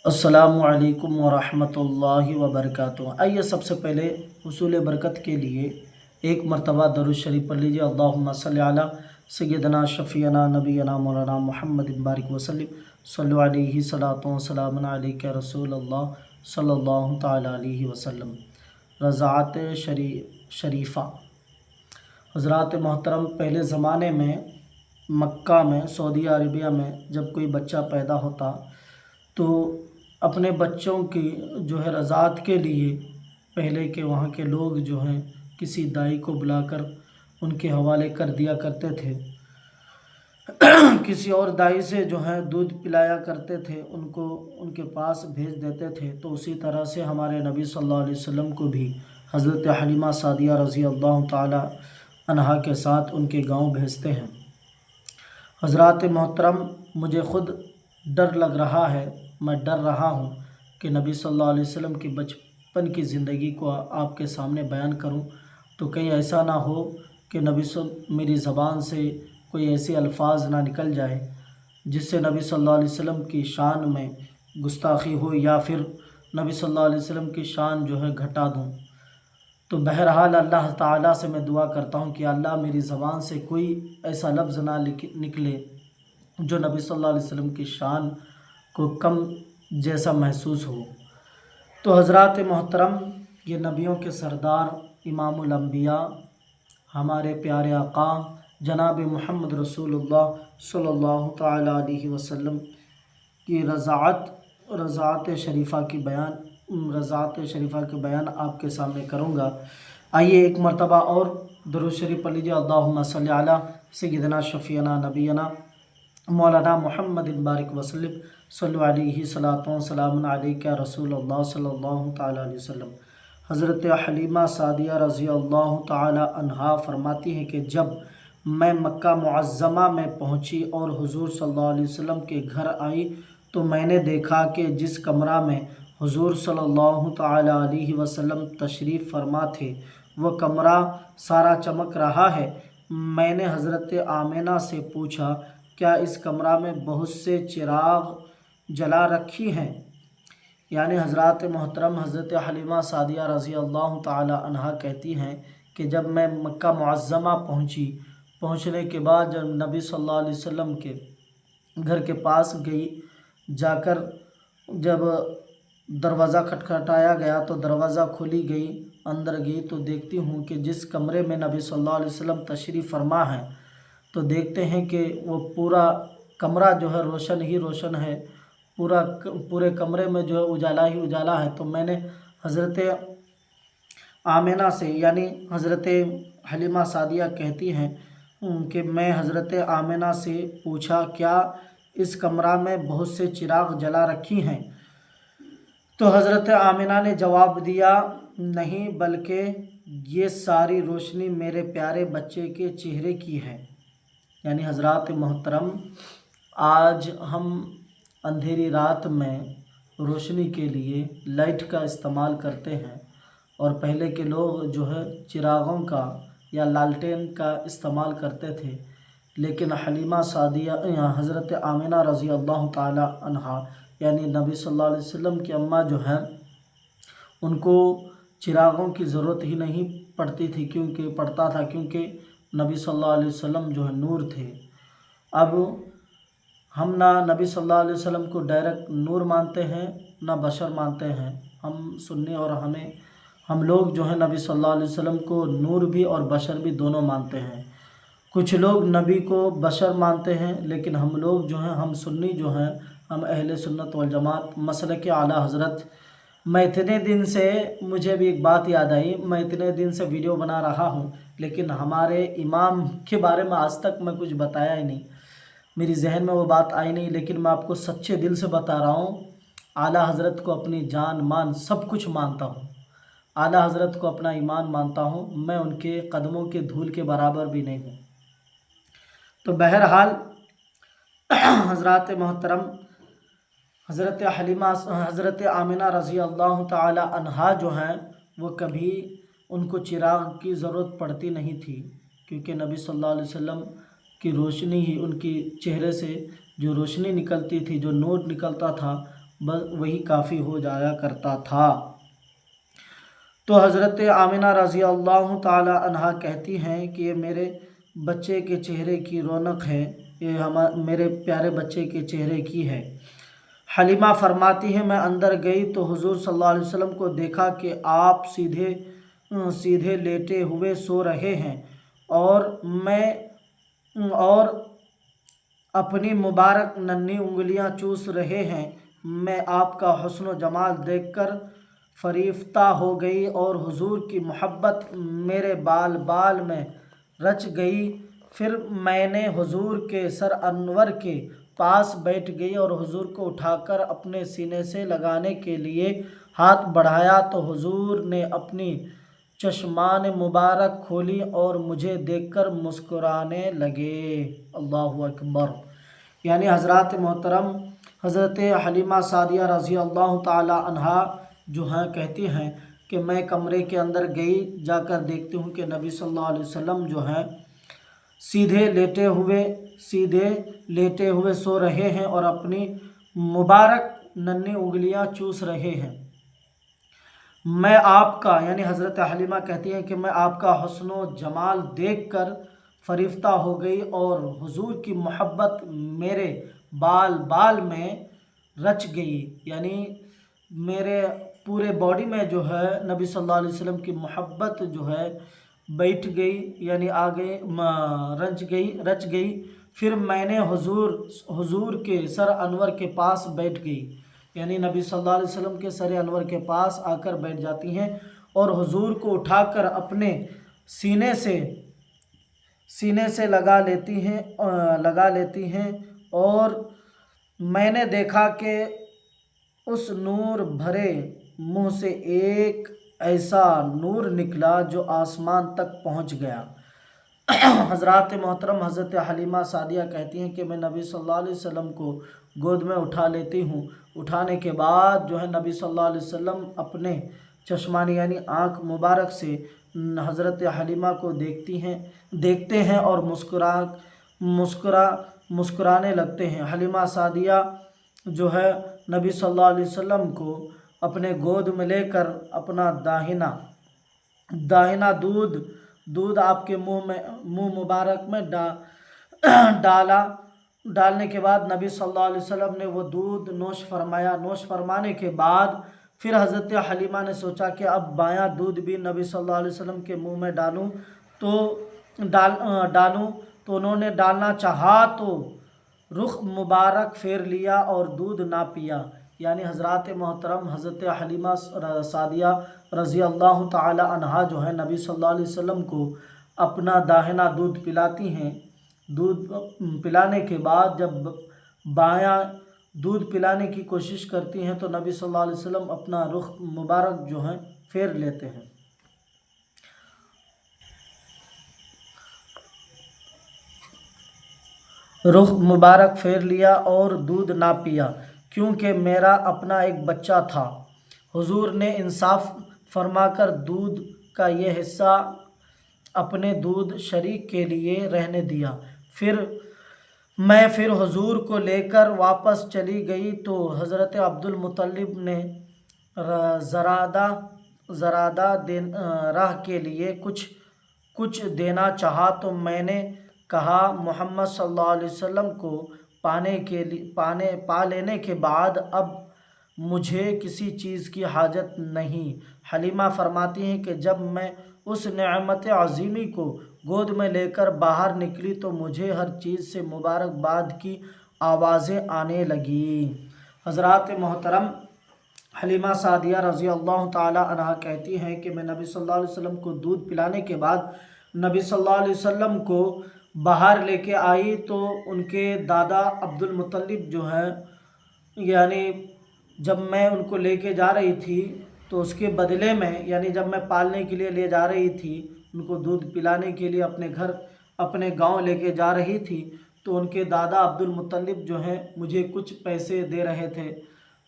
अस्सलामु अलैकुम वरहमतुल्लाहि वबरकातुहू। आइए सबसे पहले हुसूल बरकत के लिए एक मरतबा दरूद शरीफ पढ़ लीजिए। अल्लाहुम्मा सल्ली अला सय्यदना शफ़ीना नबीना मौलाना मुहम्मद बारिक वसल्लम सल्लु अलैहि सलातो सलामुन अलैका या रसूल अल्लाह सल्लल्लाहु तआला अलैहि वसल्लम। रज़ाअत शरीफ़ा। हज़रात मोहतरम, पहले ज़माने में मक्का में, सऊदी अरबिया में जब कोई बच्चा पैदा होता तो अपने बच्चों की रज़ाअत के लिए पहले के वहाँ के लोग किसी दाई को बुलाकर उनके हवाले कर दिया करते थे। किसी और दाई से दूध पिलाया करते थे, उनको उनके पास भेज देते थे। तो उसी तरह से हमारे नबी सल्लल्लाहु अलैहि वसल्लम को भी हज़रत हलीमा सादिया रज़ी अल्लाह ताला अन्हा के साथ उनके गांव भेजते हैं। हज़रात मोहतरम, मुझे ख़ुद डर लग रहा है, मैं डर रहा हूँ कि नबी सल्लल्लाहु अलैहि वसल्लम की बचपन की ज़िंदगी को आपके सामने बयान करूँ तो कहीं ऐसा ना हो कि मेरी ज़बान से कोई ऐसे अल्फाज ना निकल जाए जिससे नबी सल्लल्लाहु अलैहि वसल्लम की शान में गुस्ताखी हो या फिर नबी सल्लल्लाहु अलैहि वसल्लम की शान घटा दूँ। तो बहरहाल अल्लाह ताला से मैं दुआ करता हूँ कि अल्लाह मेरी ज़बान से कोई ऐसा लफ्ज़ ना निकले जो नबी सल्लल्लाहु अलैहि वसल्लम की शान को कम जैसा महसूस हो। तो हज़रात मोहतरम, ये नबियों के सरदार इमामुल अंबिया हमारे प्यारे आका जनाब मुहम्मद रसूलुल्लाह सल्लल्लाहु ताला अलैहि वसल्लम की रज़ाअत शरीफ़ा के बयान आपके सामने करूँगा। आइए एक मरतबा और दुरूद शरीफ पढ़ लीजिए। अल्लाहुम्मा सल्ली अला सय्यदना शफ़ीना नबीना मौलाना मुहम्मद बारिक वसल्लम सल्लु अलैहि सलातो सलामुन अलैका या रसूल अल्लाह सल्लल्लाहु ताला अलैहि वसल्लम। हज़रत हलीमा सादिया रज़ी अल्लाह ताला अन्हा फरमाती हैं कि जब मैं मक्का मुअज़्ज़मा में पहुँची और हुज़ूर सल्लल्लाहु अलैहि वसल्लम के घर आई तो मैंने देखा कि जिस कमरा में हुज़ूर सल्लल्लाहु ताला अलैहि वसल्लम तशरीफ़ फरमा थे वह कमरा सारा चमक रहा है। मैंने हज़रत आमिना से पूछा, क्या इस कमरा में बहुत से चिराग जला रखी हैं? यानी हज़रात मोहतरम, हज़रत हलीमा सादिया रज़ी अल्लाह ताला अन्हा कहती हैं कि जब मैं मक्का मुअज़्ज़मा पहुँचने के बाद जब नबी सल्लल्लाहु अलैहि वसल्लम के घर के पास गई, जाकर जब दरवाज़ा खटखटाया गया तो दरवाज़ा खोली गई, अंदर गई तो देखती हूँ कि जिस कमरे में नबी सल्लल्लाहु अलैहि वसल्लम तशरीफ़ फरमा है तो देखते हैं कि वो पूरा कमरा रोशन ही रोशन है, पूरे कमरे में उजाला ही उजाला है। तो मैंने हज़रत आमिना से, यानी हज़रत हलीमा सादिया कहती हैं कि मैं हज़रत आमिना से पूछा, क्या इस कमरा में बहुत से चिराग जला रखी हैं? तो हज़रत आमिना ने जवाब दिया, नहीं, बल्कि ये सारी रोशनी मेरे प्यारे बच्चे के चेहरे की है। यानी हज़रात मोहतरम, आज हम अंधेरी रात में रोशनी के लिए लाइट का इस्तेमाल करते हैं और पहले के लोग चिरागों का या लालटेन का इस्तेमाल करते थे। लेकिन हलीमा सादिया हज़रत आमिना रज़ी अल्लाह ताला अन्हा यानी नबी सल्लल्लाहु अलैहि वसल्लम की अम्मा उनको चिरागों की ज़रूरत ही नहीं पड़ता था क्योंकि नबी सल्लल्लाहु अलैहि वसल्लम नूर थे। अब हम ना नबी सल्लल्लाहु अलैहि वसल्लम को डायरेक्ट नूर मानते हैं ना बशर मानते हैं। हम सुन्नी और हम लोग नबी सल्लल्लाहु अलैहि वसल्लम को नूर भी और बशर भी दोनों मानते हैं। कुछ लोग नबी को बशर मानते हैं, लेकिन हम लोग हम सुन्नी हम अहले सुन्नत वल जमात मसलक आला हज़रत। मैं इतने दिन से, मुझे भी एक बात याद आई, मैं इतने दिन से वीडियो बना रहा हूँ लेकिन हमारे इमाम के बारे में आज तक मैं कुछ बताया ही नहीं, मेरी जहन में वो बात आई नहीं। लेकिन मैं आपको सच्चे दिल से बता रहा हूँ, आला हज़रत को अपनी जान मान सब कुछ मानता हूँ, आला हज़रत को अपना ईमान मानता हूँ, मैं उनके कदमों के धूल के बराबर भी नहीं हूँ। तो बहरहाल हज़रात मोहतरम, हज़रत आमिना रज़ी अल्लाह ताला अन्हा वो कभी उनको चिराग की ज़रूरत पड़ती नहीं थी क्योंकि नबी सल्लल्लाहु अलैहि वसल्लम की रोशनी ही, उनकी चेहरे से जो रोशनी निकलती थी, जो नूर निकलता था, बस वही काफ़ी हो जाया करता था। तो हज़रत आमिना रज़ी अल्लाह ताला अन्हा कहती हैं कि ये मेरे बच्चे के चेहरे की रौनक है, ये मेरे प्यारे बच्चे के चेहरे की है। हलीमा फरमाती है मैं अंदर गई तो हुजूर सल्लल्लाहु अलैहि वसल्लम को देखा कि आप सीधे सीधे लेटे हुए सो रहे हैं और अपनी मुबारक नन्ही उंगलियां चूस रहे हैं। मैं आपका हुस्न व जमाल देखकर फरीफ्ता हो गई और हुजूर की मोहब्बत मेरे बाल बाल में रच गई। फिर मैंने हुजूर के सर अनवर के पास बैठ गई और हुजूर को उठाकर अपने सीने से लगाने के लिए हाथ बढ़ाया तो हुजूर ने अपनी चश्मान मुबारक खोली और मुझे देखकर मुस्कुराने लगे। अल्लाहु अकबर। यानी हज़रात मोहतरम हज़रत हलीमा सादिया रज़ी अल्लाह ताला अन्हा जो हैं कहती हैं कि मैं कमरे के अंदर गई, जाकर देखती हूँ कि नबी सल्लल्लाहु अलैहि वसल्लम जो हैं सीधे लेटे हुए सो रहे हैं और अपनी मुबारक नन्ही उंगलियां चूस रहे हैं। मैं आपका यानी हज़रत हलीमा कहती हैं कि मैं आपका हुस्न जमाल देखकर फरिफ्ता हो गई और हुजूर की मोहब्बत मेरे बाल बाल में रच गई। यानी मेरे पूरे बॉडी में जो है नबी सल्लल्लाहु अलैहि वसल्लम की मोहब्बत जो है बैठ गई, यानी आगे रच गई। फिर मैंने हुजूर के सर अनवर के पास बैठ गई, यानी नबी सल्लल्लाहु अलैहि वसल्लम के सर अनवर के पास आकर बैठ जाती हैं और हुजूर को उठाकर अपने सीने से लगा लेती हैं और मैंने देखा कि उस नूर भरे मुंह से एक ऐसा नूर निकला जो आसमान तक पहुंच गया। हज़रात मोहतरम हज़रत हलीमा सादिया कहती हैं कि मैं नबी सल्लल्लाहु अलैहि वसल्लम को गोद में उठा लेती हूँ। उठाने के बाद जो है नबी सल्लल्लाहु अलैहि वसल्लम अपने चश्मानी यानी आँख मुबारक से हज़रत हलीमा को देखते हैं और मुस्कुराने लगते हैं। हलीमा सादिया जो है नबी सल्लल्लाहु अलैहि वसल्लम को अपने गोद में लेकर अपना दाहिना दूध आपके मुंह मुबारक में डालने के बाद नबी सल्लल्लाहु अलैहि वसल्लम ने वो दूध नोश फरमाया। नोश फरमाने के बाद फिर हज़रत हलीमा ने सोचा कि अब बायां दूध भी नबी सल्लल्लाहु अलैहि वसल्लम के मुंह में डालूं तो उन्होंने डालना चाहा तो रुख मुबारक फेर लिया और दूध ना पिया। यानी हज़रात मोहतरम हज़रत हलीमा सादिया रज़ी अल्लाह ताला अन्हा जो है नबी सल्लल्लाहु अलैहि वसल्लम को अपना दाहिना दूध पिलाती हैं। दूध पिलाने के बाद जब बायां दूध पिलाने की कोशिश करती हैं तो नबी सल्लल्लाहु अलैहि वसल्लम अपना रुख मुबारक जो है फेर लेते हैं। रुख मुबारक फेर लिया और दूध ना पिया क्योंकि मेरा अपना एक बच्चा था। हुजूर ने इंसाफ फरमाकर दूध का ये हिस्सा अपने दूध शरीक के लिए रहने दिया। फिर हुजूर को लेकर वापस चली गई तो हज़रत अब्दुल मुत्तलिब ने ज़रादा राह के लिए कुछ देना चाहा तो मैंने कहा मोहम्मद सल्लल्लाहु अलैहि वसल्लम को पा लेने के बाद अब मुझे किसी चीज़ की हाजत नहीं। हलीमा फरमाती हैं कि जब मैं उस नेमत अज़ीमी को गोद में लेकर बाहर निकली तो मुझे हर चीज़ से मुबारकबाद की आवाज़ें आने लगी। हज़रात मोहतरम हलीमा सादिया रज़ी अल्लाह ताला अन्हा कहती हैं कि मैं नबी सल्लल्लाहु अलैहि वसल्लम को दूध पिलाने के बाद नबी सल्लल्लाहु अलैहि वसल्लम को बाहर लेके आई तो उनके दादा अब्दुल मुत्तलिब जो हैं, यानी जब मैं उनको लेके जा रही थी तो उसके बदले में, यानी जब मैं पालने के लिए ले जा रही थी उनको दूध पिलाने के लिए अपने गांव लेके जा रही थी तो उनके दादा अब्दुल मुत्तलिब जो हैं मुझे कुछ पैसे दे रहे थे,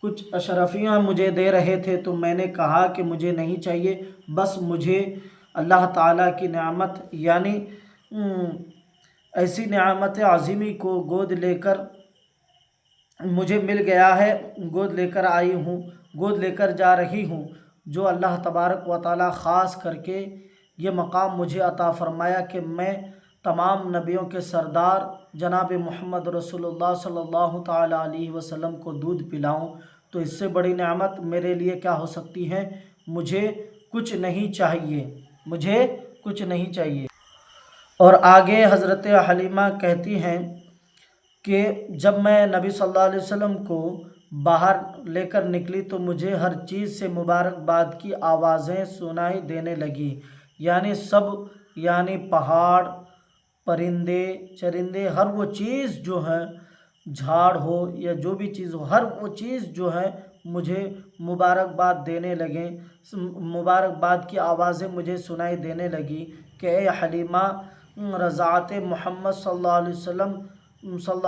कुछ अशरफियाँ मुझे दे रहे थे। तो मैंने कहा कि मुझे नहीं चाहिए, बस मुझे अल्लाह ताला की नेमत यानी ऐसी नेमत अज़ीमी को गोद लेकर مجھے مل گیا ہے، گود لے کر آئی ہوں، گود لے کر جا رہی ہوں، جو اللہ تبارک و تعالیٰ خاص کر کے یہ مقام مجھے عطا فرمایا کہ میں تمام نبیوں کے سردار جناب محمد رسول اللہ صلی اللہ تعالیٰ علیہ وسلم کو دودھ پلاؤں، تو اس سے بڑی نعمت میرے لیے کیا ہو سکتی ہے؟ مجھے کچھ نہیں چاہیے، مجھے کچھ نہیں چاہیے۔ اور آگے حضرت حلیمہ کہتی ہیں کہ جب میں نبی صلی اللہ علیہ وسلم کو باہر لے کر نکلی تو مجھے ہر چیز سے مبارکباد کی آوازیں سنائی دینے لگی، یعنی سب، یعنی پہاڑ، پرندے چرندے، ہر وہ چیز جو ہے، جھاڑ ہو یا جو بھی چیز ہو، ہر وہ چیز جو ہے مجھے مبارکباد دینے لگیں، مبارکباد کی آوازیں مجھے سنائی دینے لگی کہ اے حلیمہ، رضاعت محمد صلی اللہ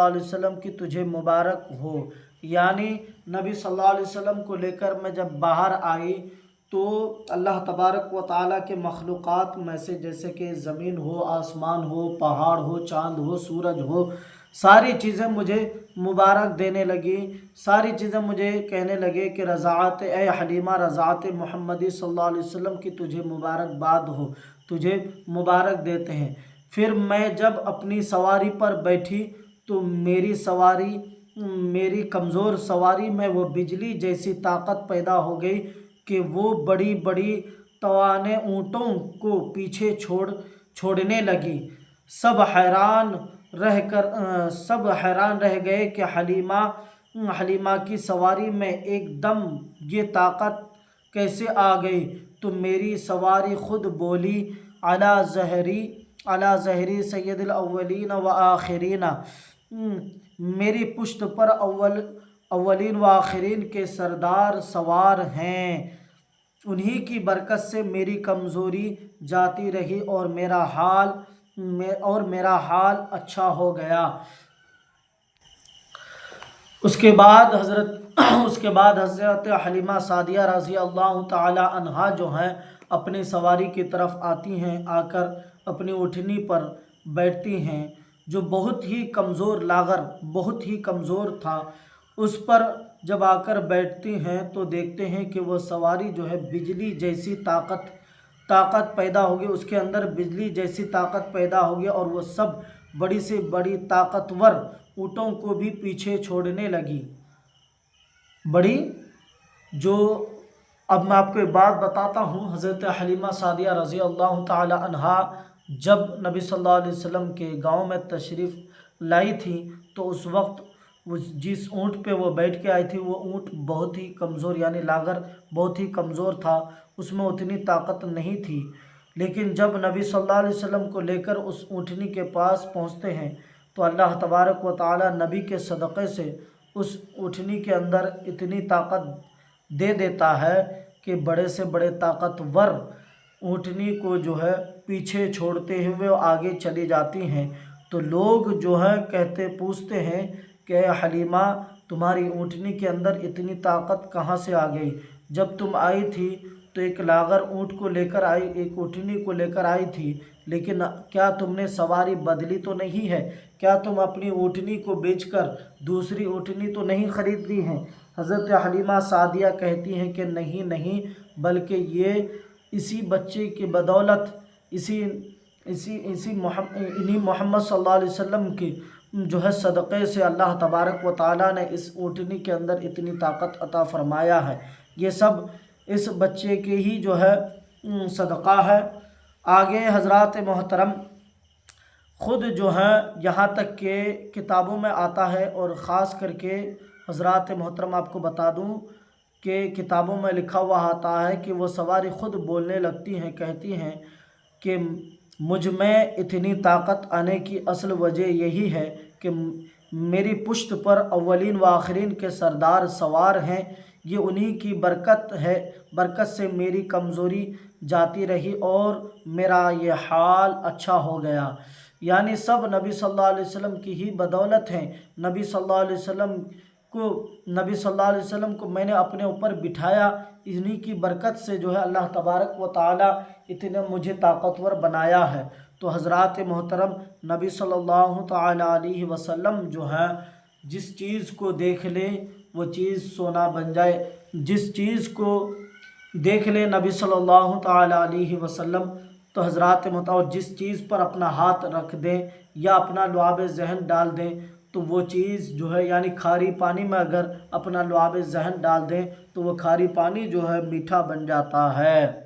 علیہ وسلم کی تجھے مبارک ہو۔ یعنی نبی صلی اللہ علیہ وسلم کو لے کر میں جب باہر آئی تو اللہ تبارک و تعالیٰ کے مخلوقات میں سے، جیسے کہ زمین ہو، آسمان ہو، پہاڑ ہو، چاند ہو، سورج ہو، ساری چیزیں مجھے مبارک دینے لگی، ساری چیزیں مجھے کہنے لگے کہ رضاعت، اے حلیمہ، رضاعت محمدی صلی اللہ علیہ وسلم کی تجھے مبارکباد ہو، تجھے مبارک دیتے ہیں۔ پھر میں جب اپنی سواری پر بیٹھی تو میری سواری، میری کمزور سواری میں وہ بجلی جیسی طاقت پیدا ہو گئی کہ وہ بڑی بڑی توانے اونٹوں کو پیچھے چھوڑنے لگی۔ سب حیران رہ گئے کہ حلیمہ کی سواری میں ایک دم یہ طاقت کیسے آ گئی؟ تو میری سواری خود بولی، علی ظہری سید الاولین و آخرین، میری پشت پر اولین و آخرین کے سردار سوار ہیں، انہی کی برکت سے میری کمزوری جاتی رہی اور میرا حال اچھا ہو گیا۔ اس کے بعد حضرت حلیمہ سعدیہ رضی اللہ تعالی عنہا جو ہیں اپنی سواری کی طرف آتی ہیں، آ کر اپنی اونٹنی پر بیٹھتی ہیں، جو بہت ہی کمزور لاغر، بہت ہی کمزور تھا، اس پر جب آ کر بیٹھتی ہیں تو دیکھتے ہیں کہ وہ سواری جو ہے بجلی جیسی طاقت پیدا ہوگی، اس کے اندر بجلی جیسی طاقت پیدا ہوگی اور وہ سب بڑی سے بڑی طاقتور اونٹوں کو بھی پیچھے چھوڑنے لگی۔ اب میں آپ کو ایک بات بتاتا ہوں، حضرت حلیمہ سعدیہ رضی اللہ تعالی عنہا جب نبی صلی اللہ علیہ وسلم کے گاؤں میں تشریف لائی تھی تو اس وقت جس اونٹ پہ وہ بیٹھ کے آئی تھی وہ اونٹ بہت ہی کمزور، یعنی لاغر بہت ہی کمزور تھا، اس میں اتنی طاقت نہیں تھی۔ لیکن جب نبی صلی اللہ علیہ وسلم کو لے کر اس اونٹنی کے پاس پہنچتے ہیں تو اللہ تبارک و تعالی نبی کے صدقے سے اس اونٹنی کے اندر اتنی طاقت دے دیتا ہے کہ بڑے سے بڑے طاقتور اونٹنی کو جو ہے پیچھے چھوڑتے ہوئے آگے چلی جاتی ہیں۔ تو لوگ جو ہیں پوچھتے ہیں کہ اے حلیمہ، تمہاری اونٹنی کے اندر اتنی طاقت کہاں سے آ گئی؟ جب تم آئی تھی تو ایک لاغر اونٹ کو لے کر آئی، ایک اونٹنی کو لے کر آئی تھی، لیکن کیا تم نے سواری بدلی تو نہیں ہے؟ کیا تم اپنی اونٹنی کو بیچ کر دوسری اونٹنی تو نہیں خرید لی ہے؟ حضرت حلیمہ سعدیہ کہتی ہیں کہ نہیں، بلکہ یہ اسی بچے کی بدولت، انہی محمد صلی اللہ علیہ وسلم کی جو ہے صدقے سے اللہ تبارک و تعالیٰ نے اس اونٹنی کے اندر اتنی طاقت عطا فرمایا ہے، یہ سب اس بچے کے ہی جو ہے صدقہ ہے۔ آگے حضرات محترم خود جو ہیں یہاں تک کہ کتابوں میں آتا ہے، اور خاص کر کے حضرات محترم آپ کو بتا دوں کہ کتابوں میں لکھا ہوا آتا ہے کہ وہ سواری خود بولنے لگتی ہیں، کہتی ہیں کہ مجھ میں اتنی طاقت آنے کی اصل وجہ یہی ہے کہ میری پشت پر اولین و آخرین کے سردار سوار ہیں، یہ انہی کی برکت سے میری کمزوری جاتی رہی اور میرا یہ حال اچھا ہو گیا۔ یعنی سب نبی صلی اللہ علیہ وسلم کی ہی بدولت ہیں۔ نبی صلی اللہ علیہ وسلم کو میں نے اپنے اوپر بٹھایا، انہی کی برکت سے جو ہے اللہ تبارک و تعالی اتنے مجھے طاقتور بنایا ہے۔ تو حضرات محترم نبی صلی اللہ تعالی علیہ وسلم جو ہیں जिस चीज़ को देख ले वो चीज़ सोना बन जाए। जिस चीज़ को देख ले नबी सल्लल्लाहु ताला अलैहि वसल्लम तो हज़रात और जिस चीज़ पर अपना हाथ रख दें या अपना लुआब ज़हन डाल दें तो वो चीज़ जो है यानी खारी पानी में अगर अपना लुआब ज़हन डाल दें तो वो खारी पानी जो है मीठा बन जाता है।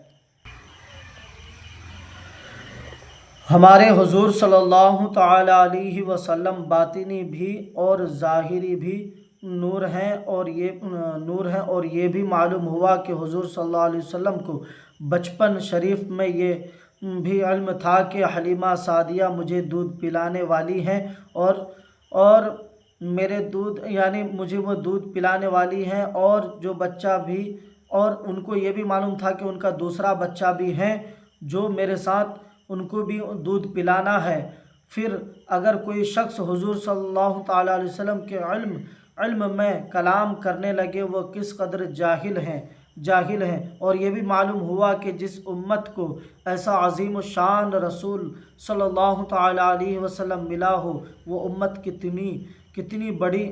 हमारे हुजूर सल्लल्लाहु ताला अलैहि वसल्लम बातिनी भी और ज़ाहिरी भी नूर हैं और ये भी मालूम हुआ कि हुजूर सल्लल्लाहु अलैहि वसल्लम को बचपन शरीफ में ये भी इल्म था कि हलीमा सादिया मुझे दूध पिलाने वाली हैं और मेरे दूध यानी मुझे वो दूध पिलाने वाली हैं और जो बच्चा भी, और उनको ये भी मालूम था कि उनका दूसरा बच्चा भी है जो मेरे साथ उनको भी दूध पिलाना है। फिर अगर कोई शख्स हुजूर सल्लल्लाहु ताला अलैहि वसल्लम के इल्म में कलाम करने लगे वो किस कदर जाहिल हैं। और ये भी मालूम हुआ कि जिस उम्मत को ऐसा अजीम शान रसूल सल्लल्लाहु ताला अलैहि वसल्लम मिला हो वो उम्मत कितनी बड़ी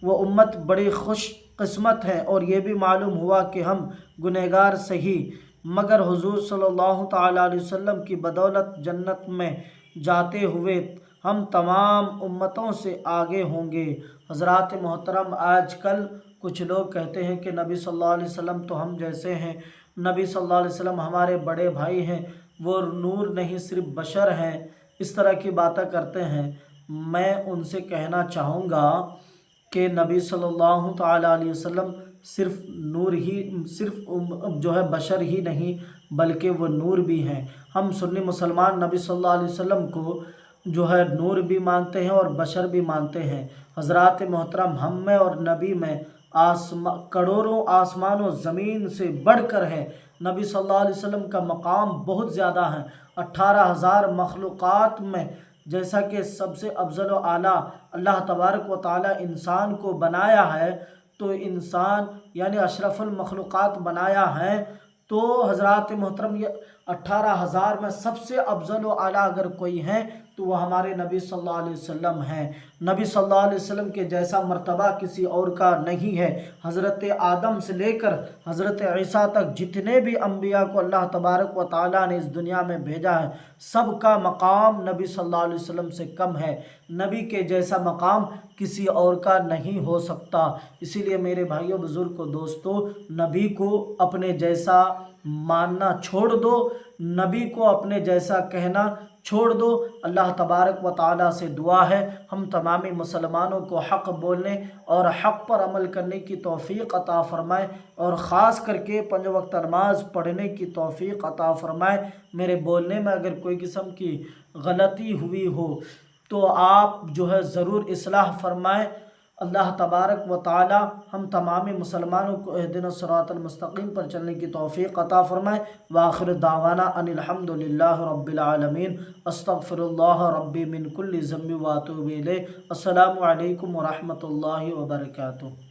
वो उम्मत बड़ी खुश किस्मत है। और ये भी मालूम हुआ कि हम गुनहगार सही मगर हुजूर सल्लल्लाहु ताला अलैहि वसल्लम की बदौलत जन्नत में जाते हुए हम तमाम उम्मतों से आगे होंगे। हज़रात मोहतरम, आजकल कुछ लोग कहते हैं कि नबी सल्लल्लाहु अलैहि वसल्लम तो हम जैसे हैं, नबी सल्लल्लाहु अलैहि वसल्लम हमारे बड़े भाई हैं, वो नूर नहीं सिर्फ बशर हैं, इस तरह की बातें करते हैं। मैं उनसे कहना चाहूँगा कि नबी सल्लल्लाहु ताला अलैहि वसल्लम सिर्फ जो है बशर ही नहीं बल्कि वो नूर भी हैं। हम सुन्नी मुसलमान नबी सल्लल्लाहु अलैहि वसल्लम को जो है नूर भी मानते हैं और बशर भी मानते हैं। हज़रात मोहतरम, हम में और नबी में करोड़ों आसमान और ज़मीन से बढ़कर है। नबी सल्लल्लाहु अलैहि वसल्लम का मकाम बहुत ज़्यादा है। 18,000 मखलूक़ात में जैसा कि सबसे अफजल व आला अल्लाह तबारक व तआला इंसान को बनाया है तो इंसान यानी अशरफुल मखलूक़ात बनाया है तो हज़रात मोहतरम ये 18,000 में सबसे अफजल व आला अगर कोई हैं तो वह हमारे नबी सल्लल्लाहु अलैहि वसल्लम हैं। नबी सल्लल्लाहु अलैहि वसल्लम के जैसा मर्तबा किसी और का नहीं है। हज़रत आदम से लेकर हज़रत ईसा तक जितने भी अम्बिया को अल्लाह तबारक व तआला ने इस दुनिया में भेजा है सबका मकाम नबी सल्लल्लाहु अलैहि वसल्लम से कम है। नबी के जैसा मकाम किसी और का नहीं हो सकता। इसीलिए मेरे भाइयों, बुज़ुर्गों, दोस्तों, नबी को अपने जैसा मानना छोड़ दो, नबी को अपने जैसा कहना छोड़ दो। अल्लाह तबारक व तआला से दुआ है हम तमामी मुसलमानों को हक़ बोलने और हक़ पर अमल करने की तौफ़ीक़ अता फ़रमाए और ख़ास करके 5 वक्त नमाज़ पढ़ने की तौफ़ीक़ अता फ़रमाए। मेरे बोलने में अगर कोई किस्म की गलती हुई हो तो आप जो है ज़रूर इस्लाह फ़रमाएँ। अल्लाह तबारक व तआला हम तमामी मुसलमानों को इहदिनस सिरातल मुस्तक़ीम पर चलने की तौफ़ीक़ अता फ़रमाए। व आखिर दावाना अनिल हम्दुलिल्लाहि रब्बिल आलमीन। अस्तग़फ़िरुल्लाह रब्बी मिन कुल्लि ज़म्बि व अतूबु इलैह। अस्सलामु अलैकुम व रहमतुल्लाहि व बरकातुहू।